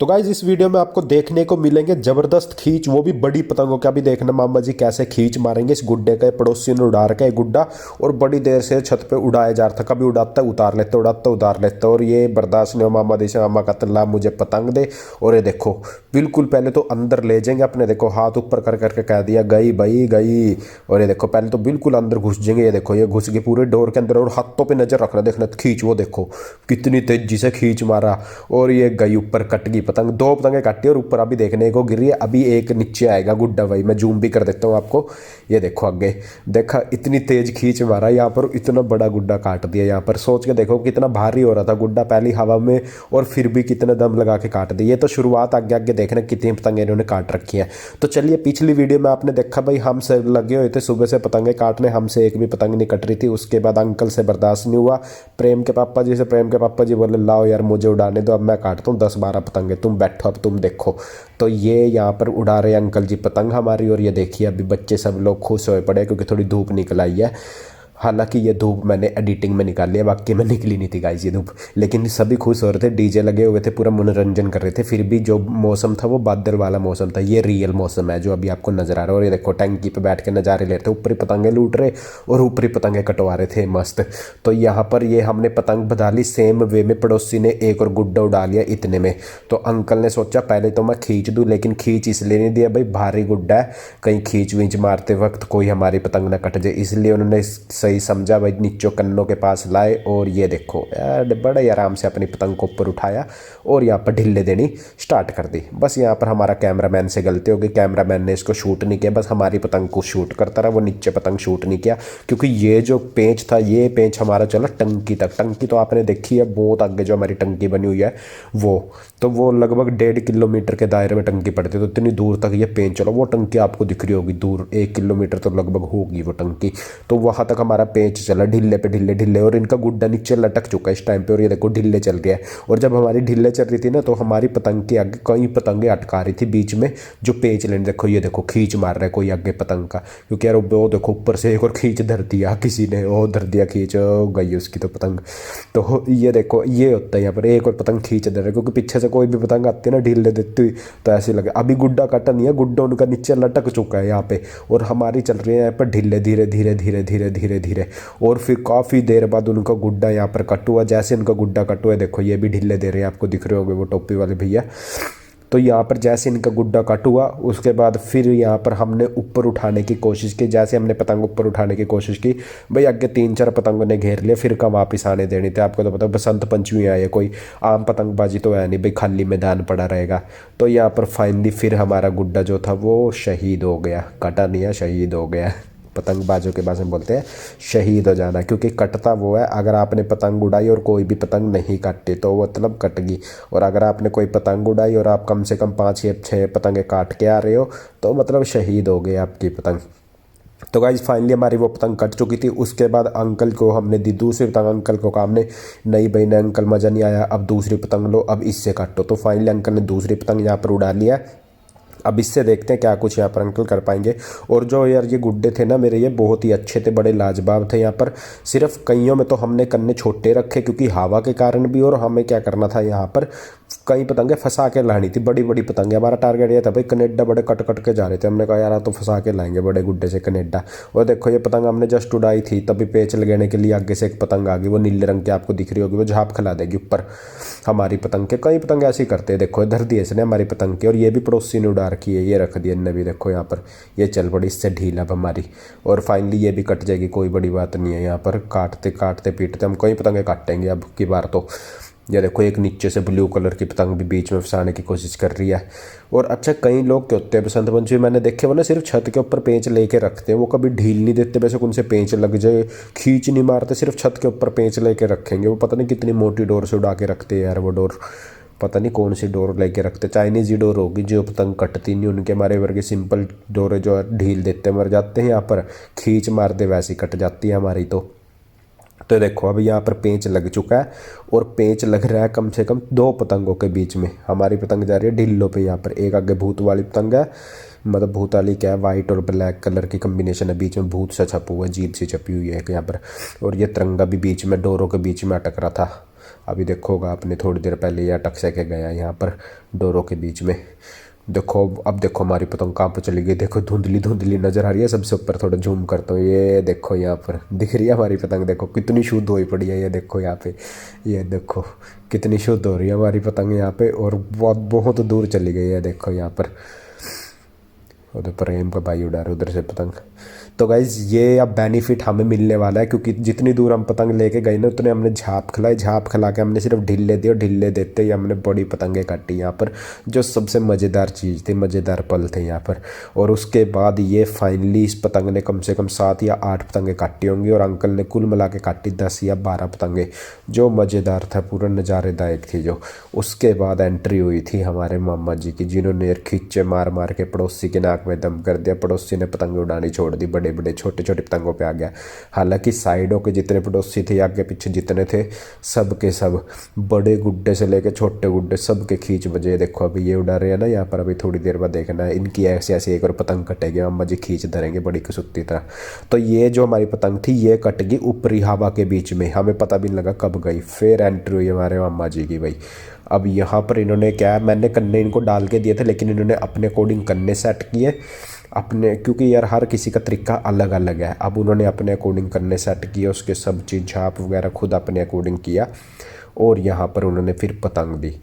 तो गाइज इस वीडियो में आपको देखने को मिलेंगे जबरदस्त खींच, वो भी बड़ी पतंगों का। भी देखना मामा जी कैसे खींच मारेंगे इस गुड्डे के। पड़ोसी ने उड़ा रखा है गुड्डा और बड़ी देर से छत पे उड़ाया जा रहा था। कभी उड़ाता उतार लेते, उड़ाता उतार लेते, और ये बर्दाश्त नहीं हो मामा जी से। मामा कहते ला मुझे पतंग दे। और ये देखो बिल्कुल पहले तो अंदर ले जाएंगे अपने, देखो हाथ ऊपर कर करके कह दिया गई भाई गई। और ये देखो पहले तो बिल्कुल अंदर घुस जाएंगे। ये देखो ये घुस गए पूरे डोर के अंदर, और हाथों पे नजर रखना, देखना खींच, वो देखो कितनी तेजी से खींच मारा। और ये गई ऊपर, कट गई पतंग। दो पतंगे काटी और ऊपर अभी देखने को गिर रही है। अभी एक नीचे आएगा गुड्डा भाई, मैं जूम भी कर देता हूँ आपको। ये देखो आगे देखा, इतनी तेज खींच मारा यहाँ पर, इतना बड़ा गुड्डा काट दिया यहाँ पर। सोच के देखो कितना भारी हो रहा था गुड्डा पहली हवा में, और फिर भी कितना दम लगा के काट दिया। ये तो शुरुआत, आगे आगे देखना कितनी पतंगे इन्होंने काट रखी है। तो चलिए पिछली वीडियो में आपने देखा भाई हम से लगे हुए थे सुबह से पतंगे काटने, हमसे एक भी पतंग नहीं कट रही थी। उसके बाद अंकल से बर्दाश्त नहीं हुआ, प्रेम के पापा जी से। प्रेम के पापा जी बोले लाओ यार मुझे उड़ाने दो, अब मैं काटता हूँ 10-12 पतंगे, तुम बैठो अब तुम देखो। तो ये यहाँ पर उड़ा रहे अंकल जी पतंग हमारी। और ये देखिए अभी बच्चे सब लोग खुश होए पड़े क्योंकि थोड़ी धूप निकल आई है। हालांकि ये धूप मैंने एडिटिंग में निकाली है, बाकी में निकली नहीं थी गाइस ये धूप। लेकिन सभी खुश हो रहे थे, डीजे लगे हुए थे, पूरा मनोरंजन कर रहे थे। फिर भी जो मौसम था वो बादल वाला मौसम था। ये रियल मौसम है जो अभी आपको नज़र आ रहा है। और ये देखो टंकी पे बैठ के नज़ारे ले रहे थे, ऊपरी पतंगे लूट रहे और ऊपरी पतंगे कटवा रहे थे मस्त। तो यहाँ पर ये हमने पतंग बधा ली सेम वे में। पड़ोसी ने एक और गुड्डा उड़ा लिया इतने में। तो अंकल ने सोचा पहले तो मैं खींच दूँ, लेकिन खींच इसलिए नहीं दिया भाई, भारी गुड्डा है, कहीं खींच वींच मारते वक्त कोई हमारी पतंग ना कट जाए, इसलिए उन्होंने सही समझा भाई नीचों कन्नों के पास लाए। और ये देखो यार बड़े आराम से अपनी पतंग को ऊपर उठाया और यहाँ पर ढिल्ले देनी स्टार्ट कर दी। बस यहाँ पर हमारा कैमरामैन से गलती हो गई, कैमरामैन ने इसको शूट नहीं किया, बस हमारी पतंग को शूट करता रहा, वो नीचे पतंग शूट नहीं किया। क्योंकि ये जो पेंच था, ये पेंच हमारा चला टंकी तक। टंकी तो आपने देखी है बहुत आगे जो हमारी टंकी बनी हुई है वो लगभग 1.5 किलोमीटर के दायरे में टंकी पड़ती है। तो इतनी दूर तक ये पेंच चला। वो टंकी आपको दिख रही होगी दूर, 1 किलोमीटर तो लगभग होगी वो टंकी। तो वहाँ तक हमारा पेंच चला ढिल्ले पे ढिल्ले ढिल्ले। और इनका गुड्डा नीचे लटक चुका है इस टाइम पे, और ये देखो ढिल्ले चल रहा है। और जब हमारी ढिल्ले चल रही थी ना, तो हमारी पतंग के आगे कई पतंगे अटका रही थी बीच में जो पेंच लेने। देखो ये देखो खींच मार रहा है कोई आगे पतंग का, क्योंकि यार वो देखो ऊपर से एक और खींच धर दिया किसी ने, वो धर दिया खींच, गई उसकी तो पतंग। तो ये देखो ये होता है यहाँ पर, एक और पतंग खींच धर रहा है, क्योंकि पीछे से कोई भी पतंग आती है ना ढीले देती हुई तो ऐसे लगे। अभी गुड्डा काटा नहीं है, गुड्डा उनका नीचे लटक चुका है यहाँ पे, और हमारी चल रही है यहाँ पर ढीले धीरे धीरे धीरे धीरे धीरे धीरे। और फिर काफ़ी देर बाद उनका गुड्डा यहाँ पर कट हुआ। जैसे इनका गुड्डा कट हुआ देखो ये भी ढीले दे रहे हैं, आपको दिख रहे होंगे वो टोपी वाले भैया। तो यहाँ पर जैसे इनका गुड्डा कट हुआ उसके बाद फिर यहाँ पर हमने ऊपर उठाने की कोशिश की। जैसे हमने पतंग ऊपर उठाने की कोशिश की भाई, आगे 3-4 पतंगों ने घेर लिया, फिर का वापिस आने देनी थी। आपको तो पता बसंत पंचमी आए, कोई आम पतंगबाजी तो है नहीं भाई, खाली मैदान पड़ा रहेगा। तो यहाँ पर फाइनली फिर हमारा गुड्डा जो था वो शहीद हो गया, कटा नहीं है शहीद हो गया। पतंगबाजों के भाषा में बोलते हैं शहीद हो जाना, क्योंकि कटता वो है अगर आपने पतंग उड़ाई और कोई भी पतंग नहीं काटी तो वो मतलब कट गई। और अगर आपने कोई पतंग उड़ाई और आप कम से कम 5-6 पतंगे काट के आ रहे हो तो मतलब शहीद हो गई आपकी पतंग। तो गाइज फाइनली हमारी वो पतंग कट चुकी थी। उसके बाद अंकल को हमने दी दूसरी पतंग। अंकल को काम ने नहीं भाई, नहीं अंकल मज़ा नहीं आया, अब दूसरी पतंग लो, अब इससे काटो। तो फाइनली अंकल ने दूसरी पतंग यहाँ पर उड़ा लिया। अब इससे देखते हैं क्या कुछ यहाँ पर अंकल कर पाएंगे। और जो यार ये गुड्डे थे ना मेरे, ये बहुत ही अच्छे थे, बड़े लाजवाब थे। यहाँ पर सिर्फ कईयों में तो हमने कन्ने छोटे रखे क्योंकि हवा के कारण भी, और हमें क्या करना था यहाँ पर कई पतंगे फंसा के लानी थी, बड़ी बड़ी पतंगे। हमारा टारगेट ये था भाई कनेडा बड़े कट कट के जा रहे थे, हमने कहा यार तो फंसा के लाएंगे बड़े गुड्डे से कनेडा। और देखो ये पतंग हमने जस्ट उड़ाई थी तभी पेच लगाने के लिए आगे से एक पतंग आ गई, वो नीले रंग की आपको दिख रही होगी, वो झाप खिला देगी ऊपर हमारी पतंग के। कई पतंग ऐसे ही करते हैं, देखो धर दिए इसने हमारी पतंग के। और ये भी पड़ोसी ने उड़ा रखी है, ये रख दिया इनने भी, देखो यहाँ पर ये चल पड़ी इससे ढील अब हमारी। और फाइनली ये भी कट जाएगी, कोई बड़ी बात नहीं है। यहाँ पर काटते काटते पीटते हम कई पतंगे काटेंगे अब की बार तो। ये देखो एक नीचे से ब्लू कलर की पतंग भी बीच में फंसाने की कोशिश कर रही है। और अच्छा कई लोग क्या होते हैं बसंत पंचमी मैंने देखे वो ना सिर्फ छत के ऊपर पेंच लेके रखते हैं, वो कभी ढील नहीं देते, वैसे उनसे पेंच लग जाए खींच नहीं मारते, सिर्फ छत के ऊपर पेंच लेके रखेंगे। वो पता नहीं कितनी मोटी डोर से उड़ा के रखते हैं यार, वो डोर पता नहीं कौन सी डोर लेके रखते, चाइनीज़ ही डोर होगी जो पतंग कटती नहीं उनके। हमारे वर्गे सिंपल डोर है जो ढील देते मर जाते हैं, यहाँ पर खींच मार दे वैसी कट जाती है हमारी। तो देखो अभी यहाँ पर पेंच लग चुका है, और पेंच लग रहा है कम से कम 2 पतंगों के बीच में। हमारी पतंग जा रही है ढिल्लों पे। यहाँ पर एक आगे भूत वाली पतंग है, मतलब भूत वाली क्या है, वाइट और ब्लैक कलर की कम्बिनेशन है, बीच में भूत सा छपा हुआ है, जीप सी छपी हुई है यहाँ पर। और ये तिरंगा भी बीच में डोरों के बीच में अटक रहा था। अभी देखोगा आपने थोड़ी देर पहले ये अटक से के गया यहाँ पर डोरों के बीच में। देखो अब देखो हमारी पतंग कहाँ पर चली गई, देखो धुंधली धुंधली नज़र आ रही है। सबसे ऊपर थोड़ा जूम करता हूँ, ये देखो यहाँ पर दिख रही है हमारी पतंग, देखो कितनी शुद्ध हुई पड़ी है। ये देखो यहाँ पे, ये देखो कितनी शुद्ध हो रही है हमारी पतंग यहाँ पे, और बहुत बहुत दूर चली गई है। देखो यहाँ पर उधर प्रेम का भाई उड़ा रहा है उधर से पतंग। तो गाइज ये अब बेनिफिट हमें मिलने वाला है, क्योंकि जितनी दूर हम पतंग लेके गए ना उतने हमने झाप खिलाई, झाप खिला के हमने सिर्फ ढीले दिए, और ढीले देते ही हमने बड़ी पतंगें काटी यहाँ पर, जो सबसे मज़ेदार चीज़ थी, मज़ेदार पल थे यहाँ पर। और उसके बाद ये फाइनली इस पतंग ने कम से कम 7 या 8 पतंगें काटी होंगी, और अंकल ने कुल मिला के काटी 10 या 12 पतंगें, जो मज़ेदार था, पूरा नज़ारेदायक थी जो। उसके बाद एंट्री हुई थी हमारे मामा जी की, जिन्होंने खींचे मार मार के पड़ोसी के नाक में दम कर दिया। पड़ोसी ने पतंग उड़ानी छोड़ दी, बड़े बड़े छोटे छोटे पतंगों पे आ गया। हालांकि साइडों के जितने पड़ोसी थे, आगे पीछे जितने थे, सब के सब बड़े गुड्डे से लेके छोटे गुड्डे सब के खींच बजे। देखो अभी ये उड़ा रहे हैं ना यहाँ पर, अभी थोड़ी देर बाद देखना है इनकी ऐसी ऐसी एक और पतंग कटेगी, अम्मा जी खींच धरेंगे बड़ी कसुत्ती तरह। तो ये जो हमारी पतंग थी ये कट गई ऊपरी हवा के बीच में, हमें पता भी नहीं लगा कब गई। फिर एंट्री हुई हमारे अम्मा जी की भाई। अब यहाँ पर इन्होंने क्या, मैंने कन्ने इनको डाल के दिए थे, लेकिन इन्होंने अपने अकॉर्डिंग कन्ने सेट किए अपने, क्योंकि यार हर किसी का तरीका अलग अलग है। अब उन्होंने अपने अकॉर्डिंग करने सेट किए, उसके सब चीज़ झाप वगैरह खुद अपने अकॉर्डिंग किया, और यहाँ पर उन्होंने फिर पतंग दी।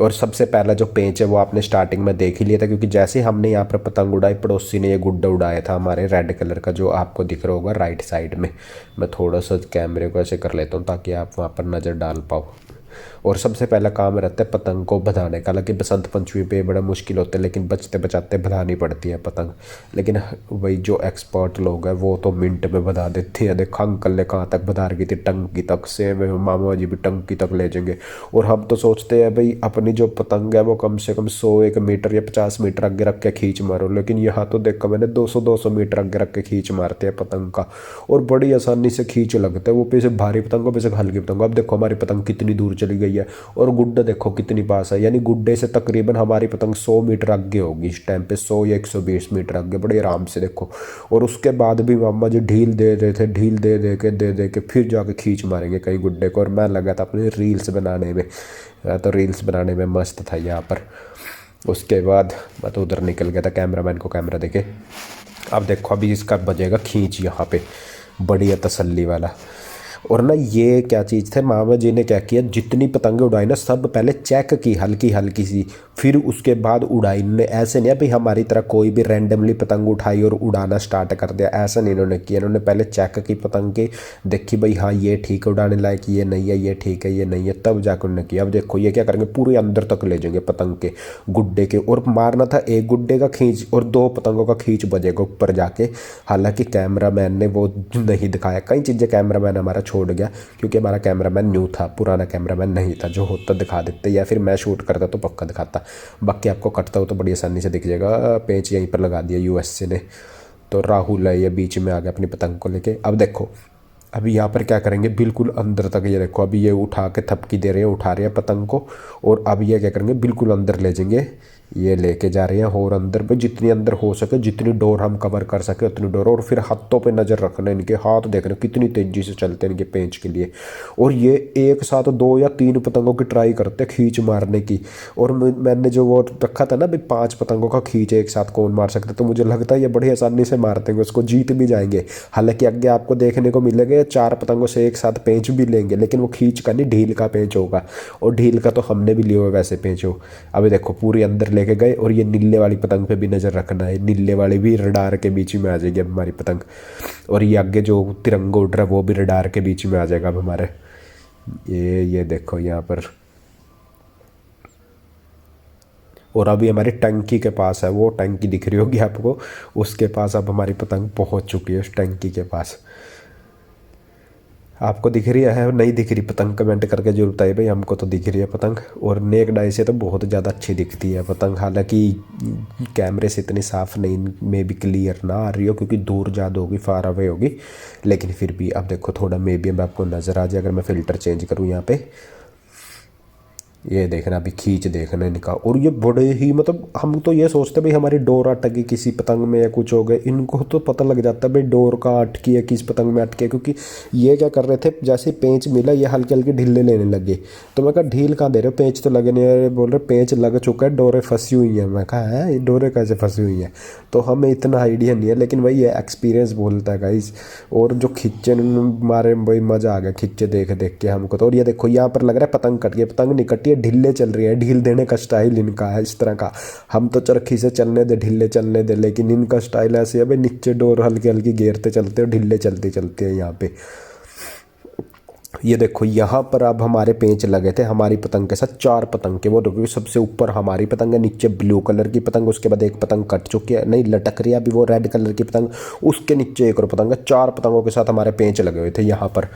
और सबसे पहला जो पेंच है वो आपने स्टार्टिंग में देख ही लिया था, क्योंकि जैसे हमने यहाँ पर पतंग उड़ाई, पड़ोसी ने ये गुड्डा उड़ाया था हमारे रेड कलर का, जो आपको दिख रहा होगा राइट साइड में। मैं थोड़ा सा कैमरे को ऐसे कर लेता हूँ ताकि आप वहाँ पर नज़र डाल पाओ। और सबसे पहला काम रहता है पतंग को बधाने का। हालांकि बसंत पंचमी पे बड़ा मुश्किल होता है, लेकिन बचते बचाते बधानी पड़ती है पतंग। लेकिन वही जो एक्सपर्ट लोग हैं वो तो मिनट में बधा देते हैं। देखो अंकल ने कहाँ तक बधा रखी थी, टंकी तक से, मामा जी भी टंकी तक ले जाएंगे। और हम तो सोचते हैं भाई अपनी जो पतंग है वो कम से कम 100 मीटर या 50 मीटर आगे रख के खींच मारो, लेकिन यहाँ तो देखा मैंने 200 मीटर आगे रख के खींच मारते हैं पतंग का, और बड़ी आसानी से खींच लगते हैं। वो पे से भारी पतंग, पे से हल्की पतंग। अब देखो हमारी पतंग कितनी दूर चली गई है, और गुड्डा देखो कितनी पास है, यानी गुड्डे से तकरीबन हमारी पतंग 100 मीटर आगे होगी इस टाइम पे, 100 या 120 मीटर आगे, बड़े आराम से देखो। और उसके बाद भी मामा जी ढील दे रहे थे, ढील दे के फिर जाके खींच मारेंगे कई गुड्डे को। और मैं लगा था अपने रील्स बनाने में, तो रील्स बनाने में मस्त था यहाँ पर। उसके बाद मैं तो उधर निकल गया था कैमरामैन को कैमरा देके। अब देखो अभी इसका बजेगा खींच यहाँ पे, बढ़िया तसल्ली वाला। और ना ये क्या चीज़ थे, मामा जी ने क्या किया, जितनी पतंगें उड़ाई ना सब पहले चेक की हल्की हल्की सी, फिर उसके बाद उड़ाई। इन्होंने ऐसे नहीं है भाई हमारी तरह कोई भी रैंडमली पतंग उठाई और उड़ाना स्टार्ट कर दिया, ऐसा नहीं इन्होंने किया। इन्होंने पहले चेक की पतंग की, देखी भाई हाँ ये ठीक है उड़ाने लायक, ये नहीं है, ये ठीक है, ये नहीं है, तब जाकर उन्होंने किया। अब देखो ये क्या करेंगे, पूरे अंदर तक ले जाएंगे पतंग के गुड्डे के, और मारना था एक गुड्डे का खींच और 2 पतंगों का खींच बजेगा ऊपर जाके। हालांकि कैमरामैन ने वो नहीं दिखाया, कई चीज़ें कैमरामैन हमारा छोड़ गया, क्योंकि हमारा कैमरामैन न्यू था, पुराना कैमरामैन नहीं था। जो होता दिखा देते, या फिर मैं शूट करता तो पक्का दिखाता। बाकी आपको कटता हो तो बड़ी आसानी से दिख जाएगा, पेंच यहीं पर लगा दिया यूएसए ने। तो राहुल है ये बीच में आ गया अपनी पतंग को लेके। अब देखो अभी यहाँ पर क्या करेंगे, बिल्कुल अंदर तक, ये देखो अभी ये उठा के थपकी दे रहे हैं, उठा रहे हैं पतंग को, और अब ये क्या करेंगे बिल्कुल अंदर ले जाएंगे, ये लेके जा रहे हैं। और अंदर पे जितनी अंदर हो सके, जितनी डोर हम कवर कर सके उतनी डोर। और फिर हाथों पे नज़र रखना, इनके हाथ देखना कितनी तेज़ी से चलते हैं इनके पेंच के लिए। और ये एक साथ 2 या 3 पतंगों की ट्राई करते खींच मारने की। और मैंने जो वो रखा था ना भाई 5 पतंगों का खींच एक साथ कौन मार सकता, तो मुझे लगता है ये बड़ी आसानी से मारते हैं, उसको जीत भी जाएंगे। हालांकि आगे आपको देखने को मिलेगा 4 पतंगों से एक साथ पेंच भी लेंगे, लेकिन वो खींच का नहीं, ढील का पेंच होगा। और ढील का तो हमने भी लिया हुआ वैसे पेंच हो। अभी देखो पूरी अंदर लेके गए, और ये नीले वाली पतंग पे भी नज़र रखना है, नीले वाली भी रडार के बीच में आ जाएगी अब हमारी पतंग। और ये आगे जो तिरंगा उड़ रहा है वो भी रडार के बीच में आ जाएगा अब हमारे। ये देखो यहाँ पर। और अभी हमारी टंकी के पास है, वो टंकी दिख रही होगी आपको, उसके पास अब हमारी पतंग पहुँच चुकी है उस टंकी के पास। आपको दिख रही है नहीं दिख रही पतंग, कमेंट करके जरूर बताइए भाई। हमको तो दिख रही है पतंग, और नेक डाई से तो बहुत ज़्यादा अच्छी दिखती है पतंग। हालांकि कैमरे से इतनी साफ़ नहीं, में भी क्लियर ना आ रही हो क्योंकि दूर ज़्यादा होगी, फार अवे होगी, लेकिन फिर भी अब देखो थोड़ा मे भी अब आपको नज़र आ जाए अगर मैं फ़िल्टर चेंज करूँ यहाँ पे। ये देखना अभी खींच देखना इनका, और ये बड़े ही मतलब हम तो ये सोचते भाई हमारी डोर अटकी किसी पतंग में या कुछ हो गए, इनको तो पता लग जाता है भाई डोर का अटकी है किस पतंग में अटकी है। क्योंकि ये क्या कर रहे थे, जैसे पेंच मिला ये हल्के हल्के ढीले लेने लगे। तो मैं कहा ढील कहाँ दे रहे हो, पेंच तो लगे नहीं है। बोल रहे पेंच लग चुका है, डोरे फंसी हुई हैं। मैं कहा है ये डोरे कैसे फंसी हुई हैं। तो हमें इतना आइडिया नहीं है, लेकिन वही है एक्सपीरियंस बोलता है गाइस। और जो खिच्चे मारे भाई मज़ा आ गया खिच्चे देख देख के हमको तो। और ये देखो यहाँ पर लग रहा है पतंग कट गई, पतंग नहीं कटी है, ढीले चल रही है। ढील देने का स्टाइल इनका है इस तरह का। हम तो चरखी से चलने दे, ढीले चलने दे, लेकिन इनका स्टाइल ऐसे है भाई नीचे डोर हल्की हल्की घेरते चलते हो, ढीले चलते चलते हैं यहाँ पे। ये देखो यहाँ पर अब हमारे पेंच लगे थे हमारी पतंग के साथ, 4 पतंग के। वो देखो सबसे ऊपर हमारी पतंग है, नीचे ब्लू कलर की पतंग, उसके बाद एक पतंग कट चुकी है, नहीं लटक रही है अभी वो रेड कलर की पतंग, उसके नीचे एक और पतंग है। 4 पतंगों के साथ हमारे पेंच लगे हुए थे यहाँ पर।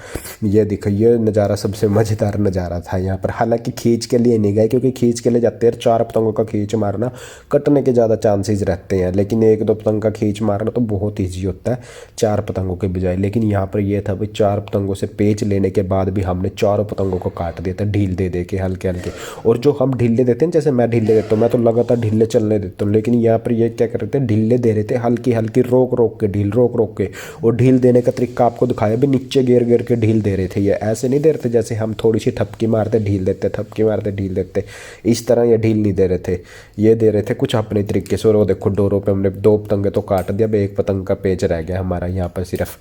ये देखो ये नज़ारा सबसे मज़ेदार नज़ारा था यहाँ पर। हालांकि खींच के लिए नहीं गए, क्योंकि खींच के लिए जाते हैं 4 पतंगों का खींच मारना कटने के ज़्यादा चांसेस रहते हैं, लेकिन 1-2 पतंग का खींच मारना तो बहुत ईजी होता है 4 पतंगों के बजाय। लेकिन यहाँ पर यह था भाई 4 पतंगों से पेंच लेने के बाद भी हमने 4 पतंगों को काट दिया था ढील दे दे के हल्के हल्के। और जो हम ढीले देते हैं, जैसे मैं ढीले देता हूँ, मैं तो लगातार ढीले चलने देता हूँ, लेकिन यहाँ पर ये क्या कर रहे थे, ढीले दे रहे थे हल्की हल्की रोक रोक के, ढील रोक रोक के। और ढील देने का तरीका आपको दिखाया भी, नीचे गिर गिर के ढील दे रहे थे। ये ऐसे नहीं दे रहे थे जैसे हम थोड़ी सी ठपकी मारते ढील देते, ठपकी मारते ढील देते, इस तरह ये ढील नहीं दे रहे थे। ये दे रहे थे कुछ अपने तरीके से। और वो देखो डोरों पे हमने 2 पतंगे तो काट दिया, अब एक पतंग का पेच रह गया हमारा यहाँ पर सिर्फ।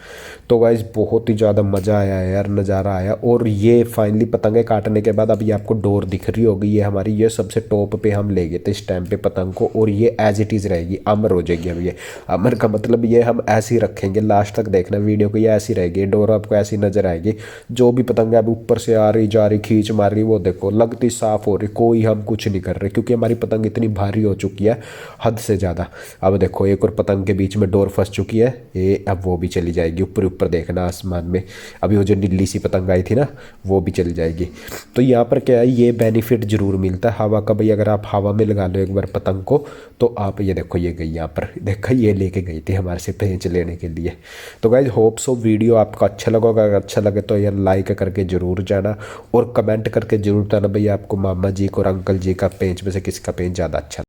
तो गाइस बहुत ही ज़्यादा मज़ा आया यार, नज़ारा आया। और ये फाइनली पतंगे काटने के बाद अब ये आपको डोर दिख रही होगी, ये हमारी ये सबसे टॉप पे हम ले गए थे इस टाइम पे पतंग को। और ये एज इट इज़ रहेगी, अमर हो जाएगी। अब ये अमर का मतलब ये हम ऐसे ही रखेंगे, लास्ट तक देखना वीडियो को, ये ऐसी रहेगी डोर, आपको ऐसी नज़र आएगी। जो भी पतंग अब ऊपर से आ रही जा रही खींच मार रही, वो देखो लगती साफ हो रही, कोई हम कुछ नहीं कर रहे, क्योंकि हमारी पतंग इतनी भारी हो चुकी है हद से ज़्यादा। अब देखो एक और पतंग के बीच में डोर फंस चुकी है, ये अब वो भी चली जाएगी ऊपर ऊपर, देखना आसमान में। अभी वो जो नीली सी पतंग आई थी ना, वो भी चली जाएगी। तो यहाँ पर क्या है, ये बेनिफिट ज़रूर मिलता है हवा का भाई। अगर आप हवा में लगा लो एक बार पतंग को, तो आप ये देखो ये गई यहाँ पर, देखा ये लेके गई थी हमारे से पेंच लेने के लिए। तो गाइज होप सो वीडियो आपको अच्छा लगा होगा। अगर अच्छा लगे तो यार लाइक करके ज़रूर जाना, और कमेंट करके ज़रूर बताना भाई आपको मामा जी को और अंकल जी का पेंच में से किसका पेंच ज़्यादा अच्छा